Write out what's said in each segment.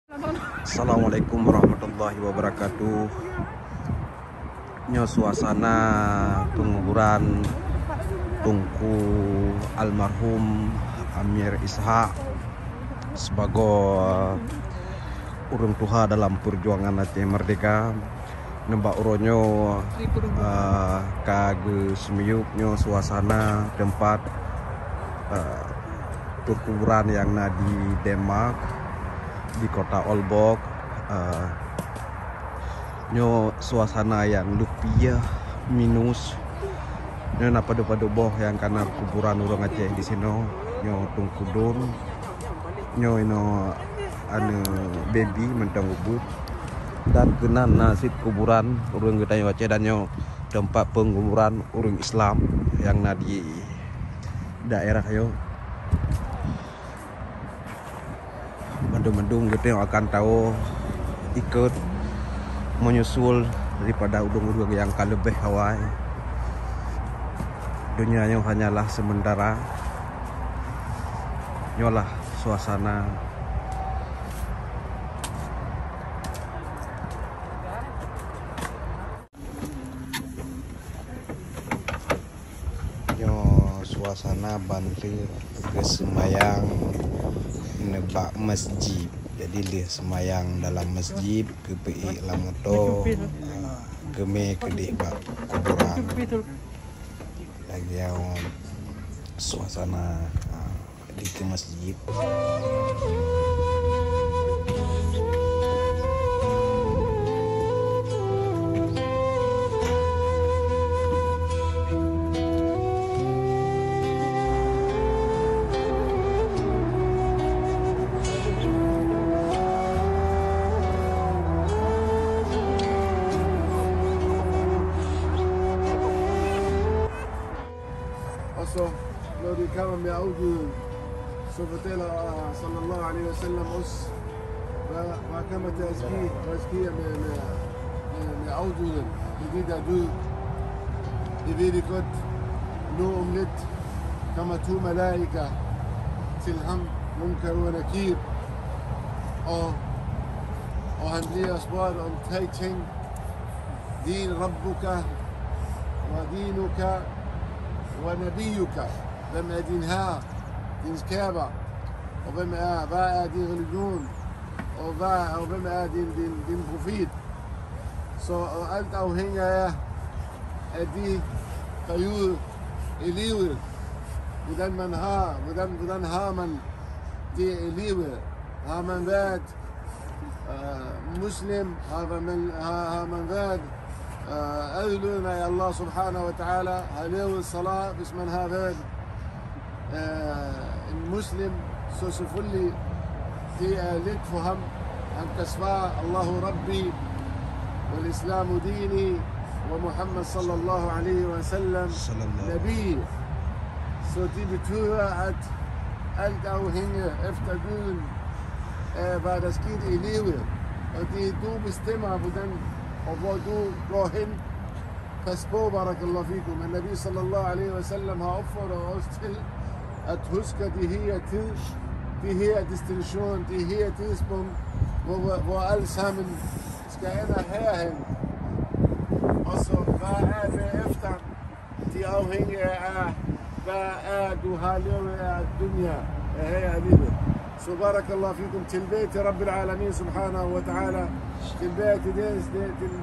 Assalamualaikum warahmatullahi wabarakatuh. Nyo suasana penguburan Tunku almarhum Amir Ishaq sebagai urung tuha dalam perjuangan Aceh Merdeka. Nembak uronyo kage semiyuknyo suasana tempat perkuburan yang di Denmark di kota Aalborg. Nyo suasana yang lupiah minus nyo na padu-padu boh yang karena kuburan orang Aceh di sini nyo tungkudun nyo ino anu baby mentang ubud dan kenan nasib kuburan orang kita Aceh dan nyo tempat penguburan orang Islam yang na di daerah yo mendung-mendung gitu yang akan tahu ikut menyusul daripada udung-udung yang kalebih hawai. Dunianya hanyalah sementara. Nyolah suasana suasana Bantri ke semayang nebak masjid. Jadi dia semayang dalam masjid ke PI Lamoto geme ke di bak kuburan lagi yang suasana di ke masjid. Når de kommer med afguden, så fortæller sallallahu alaihi wasallam os, hvad kommer til at ske, hvad sker med afguden, med de der døde. Det ved de godt. Nu om lidt kommer 2 malaika til ham, Munkar og Nakir, og han bliver spurgt om 3 ting. Din Rabbuka, wa dinuka, wa nabiyuka. Hvem er din herre, din skaber, og hvad er din religion, og hvem er din profet. Så alt afhænger af de perioder i livet, hvordan har man det i livet. Har man været muslim, har man været adlydende af Allah subhanahu wa ta'ala, har levet salat, hvis man har været en muslim, så selvfølgelig det er lidt for ham. Han kan svare Allahu Rabbi wal Islamu dini wa Muhammad sallallahu alaihi wa sallam nabi. Så det betyder at alt afhænger efter Guden af hvad der skete i livet, og det du bestemmer hvordan og hvor du går hen. Pas på, barakallahu fikum. Men Nabi sallallahu alaihi wa sallam har opfordret os til at huske det her tid, det her destination, det her tidspunkt, hvor alle sammen skal ende herhen. Og så hvad er det efter? Det afhænger af, hvad er du har levet af dunya, her i livet. Så barakallahu fikum, tilbage til Rabbil Alamin subhanahu wa ta'ala, tilbage til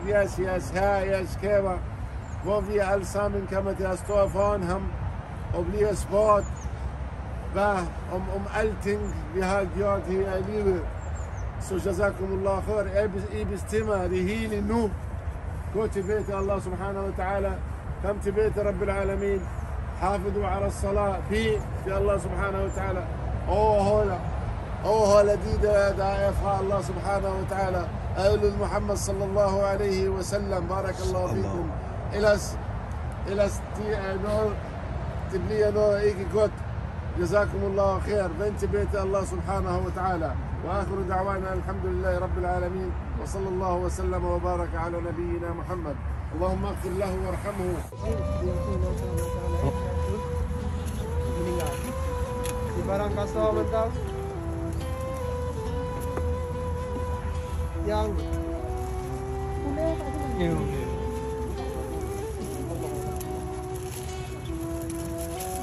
jeres herre, jeres skaber, hvor vi alle sammen kommer til at stå foran ham og blive spurgt om alting vi har gjort her i livet. Så jazakumullah khair. I bestemmer det hele nu. Gå tilbage til Allah subhanahu wa ta'ala. Kom tilbage til Rabbil Alamin. Hafidu ala salat. Bed til Allah subhanahu wa ta'ala. Overholde de der er fra Allah subhanahu wa ta'ala. Adlud Muhammad sallallahu alaihi wa sallam. Barakallahu fikum. Ellers det er noget, det bliver noget ikke godt. جزاكم الله خير. بنت بيت الله سبحانه وتعالى. واخر دعوانا الحمد لله رب العالمين وصلى الله وسلم وبارك على نبينا محمد. اللهم اغفر له وارحمه. Di barang kasta mentang yang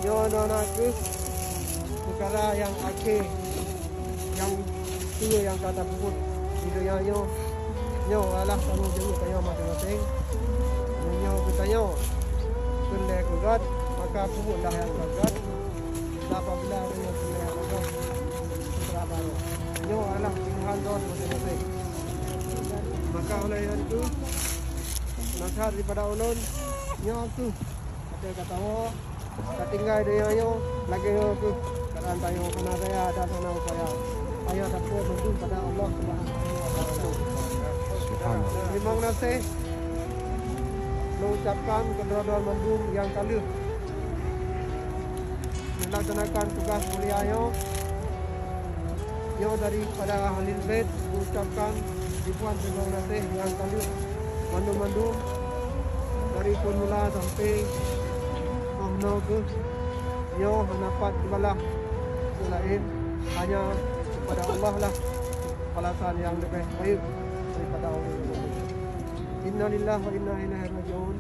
yo anak-anakku perkara yang akhir yang tua yang kata puput di dunia yo adalah tanggung jawab kita masing-masing. Nyo kita kendek kugat maka puputlah yang kugat. Apabila dia kendek kugat berapa nyo adalah pilihan dos masing-masing. Maka oleh itu nasihat daripada ulun nyo tu kata tinggal dia nyo lagi tu karena tayo kena saya ada sana upaya ayo dapat berdoa pada Allah Subhanahu wa taala. Terima kasih mengucapkan keberadaan mendung yang kali melaksanakan tugas mulia yo daripada ahli bait mengucapkan ribuan terima kasih yang kali mendung dari mula sampai ke yo dapat dibalas selain hanya kepada Allah lah balasan yang lebih baik daripada Allah. Innalillahi wa inna ilaihi raji'un.